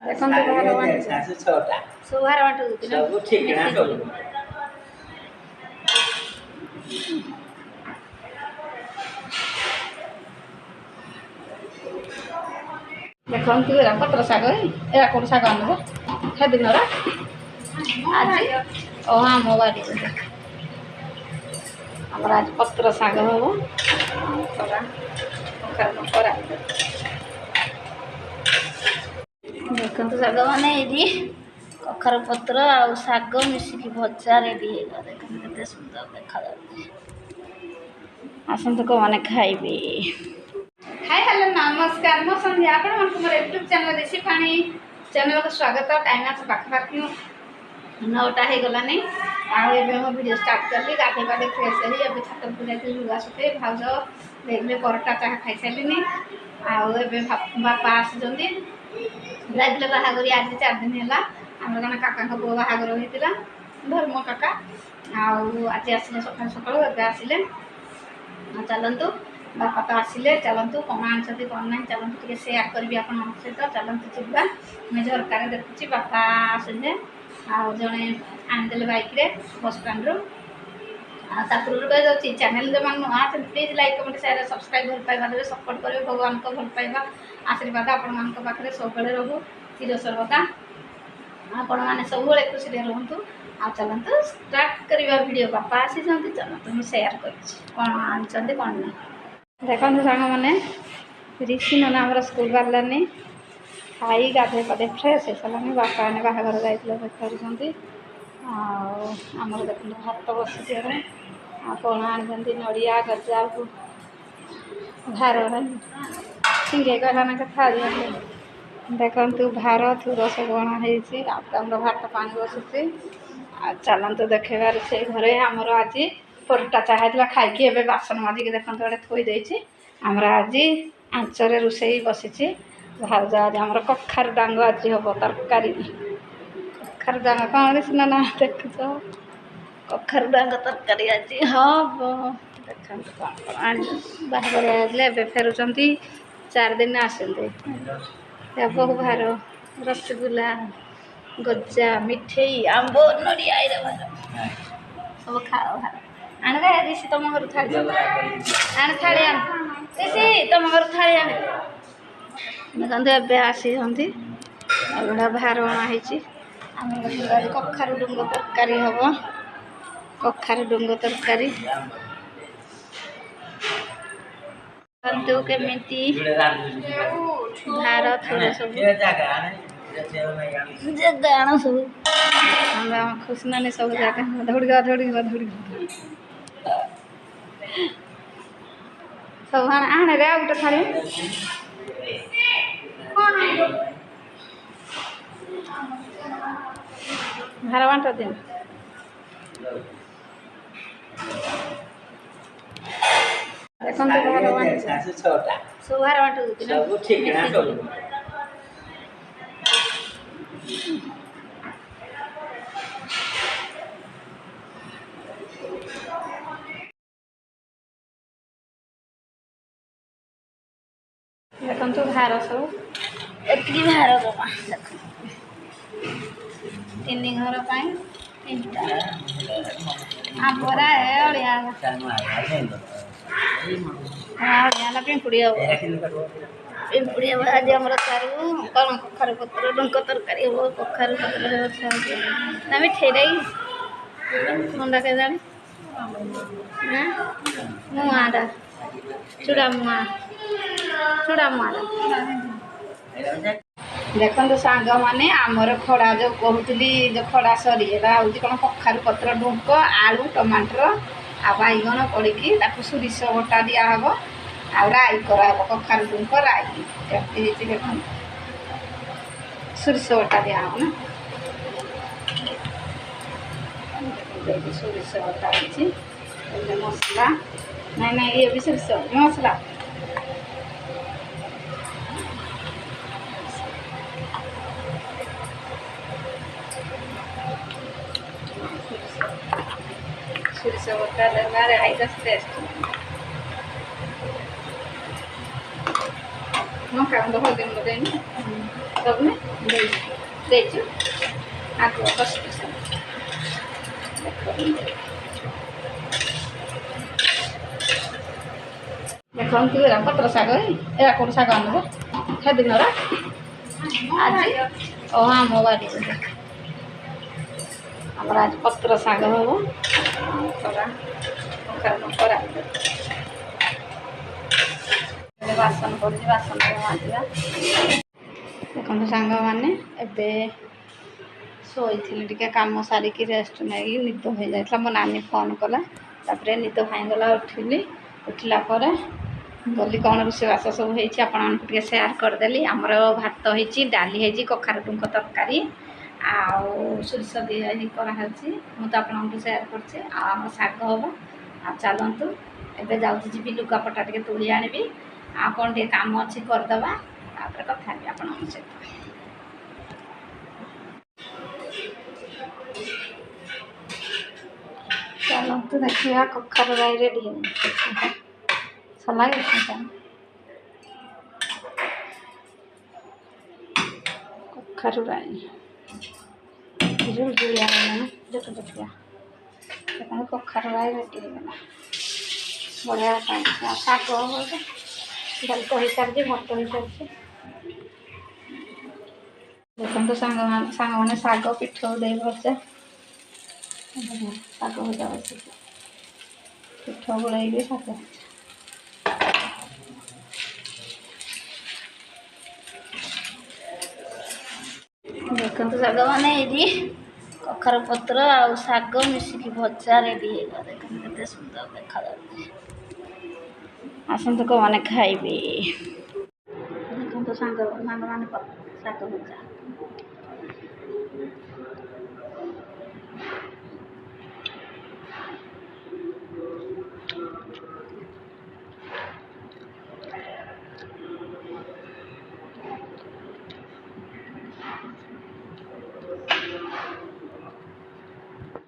देखो तो बाहर वाट सासु छोटा सब बाहर वाट होती ना सब ठीक ना सब देखो तू एरा पत्र शाग एरा कौन शाग आनबो हे दिन रा आज ओ हां मोबाइल रे हमरा आज पत्र शाग हो करा करा देखो तो शाग माने एदी कखर पत्र आ शाग मिसिकी भजा रेडी हेगा देखो केते सुंदर देखा जाउची आसन तो को माने खाइबे हाय हेलो नमस्कार मो संध्या आपण मन मोर यूट्यूब चैनल देसी पानी चैनल को स्वागत टाइम आस पाख पाख 9टा हो गलानी आबे मो वीडियो स्टार्ट करली गाधे बादे फ्रेश होई अबे छात पर जाके लुगा सुते भाउज देखले परोटा चाह खाई सलिनी आबे बापा आस जंदी जाइले बाहागरी आज 4 दिन हैला हमर गाना काका को बो बाहागर होइतिला धर्म काका आज आसिले सकाळ सकाळ एबे आसिले चलतु बापा तो आसिले चलतु कौन आनी कौन ना चलतु टे सेयार करी आप सहित चलतु जीवा मुझे झरकार देखुची बापा आसले आने आनीदे बैक बस स्टाण्रु आपूर्व कह जाऊँगी चैनल जो मैंने नुआ please like comment share subscribe भल पाइबा देवे सपोर्ट करेंगे भगवान को भल पाइबा आशीर्वाद आपण पाखे सब रहू चिर सर्वदा आपण मैंने सब खुशी रुहतु आ चलते स्टार्ट करवा वीडियो बापा आसी चलते मुझे सेयार कौन आनी कौन ना देखो सांग मैंने ऋषि नना आम स्कूल बाहरलानी खाई गाधे पाधे फ्रेश हो सारानी बापा ने बाहागर जाते आमर देख भात बस कौन आनी नड़िया गजा भार सिंगे गलाना था देखु भार थूर सब अणाई भात पानी बसुची चलते देखेबार से घरे आमर आज परोटा चाह खाई एवं बासन माजिक देखते गोटे थोड़ी आमर आज आंचरे रोसे बसी भाज आज आम कखार डांग आज हम तरकारी कखार डांग कौन सीना ना देख कखार डांग तरकारी आज हम देखते बाहर आए फेरुंट 4 दिन आसते बहु भार रसगुल्ला गजा मिठे आंब नड़िया सब खाओ भार आने रे ऋषि तुम घर थाली आने थाली आने ऋषि तुम घर थाली आने देखते एवं आसी एगुड़ा भार अणाई आम कखार डुंग तरकारी हम कखार डुंग तरकारी केमी भार थोड़े सब जगह सब खुशी ना सब जगह दौड़ सब आने रे गोटे थाली भार बांट दिन देखो भार बांट सासु छोटा सब भार बांट होती ना सब ठीक ना सब देखो भार सब एति भार बाबा देख 3 घर पाई 3टा आंबरा है अड़िया अड़िया पिंपुड़ी हम पिंपुड़ी आज आम सारू कौन कखार पत्र डुंक तरकारी हम कखार पत्र ना मिठे मुंडा के जानी मुआटा चूड़ा मुआ देखो सांग मैंने आमर खड़ा जो कहूली जो खड़ा सरी हूँ कौन कखार पत्र डुंक आलू टमाटर आ बैगन पड़ी सोरिष बटा दिहब आ राई कराब कखार डुंक राई कटी देख सोरिष बटा दिहब ना सोरिष बटा मसला नहीं नहीं ये भी सोरिष मसला सोरिष बटा देवार आई टेस्ट मका हल्दी देनी ଦବୁନି ଦେଇଛୁ ଆଗୁଆ କଷି ଦେଖନ୍ତୁ ଏରା ପତ୍ର ଶାଗ ଏରା କେଉଁଠୁ ଶାଗ ଆଣିବ ସେଦିନର ଆଜି ଓ ଆମ ବାଡ଼ିରେ ଆମର ଆଜି ପତ୍ର ଶାଗ ହବ କରା ବାସନ ପଡ଼ୁଛି ବାସନ ମାଜିବା। ଦେଖନ୍ତୁ ସାଙ୍ଗମାନେ ଏବେ ଶୋଇଥିଲି ଟିକେ କାମ ସାରିକି ରେଷ୍ଟ ନେଇକି ନିଦ ହୋଇଯାଇଥିଲା ମୋ ନାନୀ ଫୋନ୍ କଲା ତାପରେ ନିଦ ଭାଙ୍ଗିଗଲା ଉଠିଲା ପରେ ଗଲି କ'ଣ ରୋଷେଇବାସ ସବୁ ହେଇଛି ଆପଣମାନଙ୍କୁ ଟିକେ ସେୟାର କରିଦେଲି। ଆମର ଭାତ ହେଇଛି ଡାଲି ହେଇଛି କଖାରୁ ଡୁଙ୍କ ତରକାରୀ ଆଉ ସୋରିଷ ଦିଆ କରାହେଉଛି ମୁଁ ତ ଆପଣଙ୍କୁ ସେୟାର କରୁଛି ଆଉ ଆମର ଶାଗ ହବ। ଆଉ ଚାଲନ୍ତୁ ଏବେ ଯାଉଛି ଯିବି ଲୁଗାପଟା ଟିକେ ତୁଳି ଆଣିବି ଆଉ କ'ଣ ଟିକେ କାମ ଅଛି କରିଦେବା ତାପରେ କଥା ହେବି ଆପଣଙ୍କ ସହିତ। ଚାଲନ୍ତୁ ଦେଖିବା କଖାରୁ ରାଇ ରେଡ଼ି ସଲାଗେ କଖାରୁ ରାଇ ଜୁଳିଆ ଦେଖନ୍ତୁ କଖାରୁ ରାଇ ରେଡ଼ି ହେଇଗଲା ବଢ଼ିଆ ଶାଗ ଡାଲି ତ ହେଇସାରିଛି ଭାତ ହେଇସାରିଛି। ଦେଖନ୍ତୁ ସାଙ୍ଗମାନେ ଶାଗ ପିଠଉ ଦେଇ ଭଜା ଶାଗ ଭଜା ବସିଛି ପିଠ ଗୋଳେଇକି ଶାଗ ଦେଖନ୍ତୁ ସାଙ୍ଗମାନେ ଏଇଠି କଖାରୁ ପତ୍ର ଆଉ ଶାଗ ମିଶିକି ଭଜା ରେଡ଼ି ହେଇଗଲା ଦେଖନ୍ତୁ କେତେ ସୁନ୍ଦର ଦେଖାଯାଉଛି। ଆସନ୍ତୁ କୋଉମାନେ ଖାଇବେ ଦେଖନ୍ତୁ ସାଙ୍ଗମାନେ ଶାଗ ଭଜା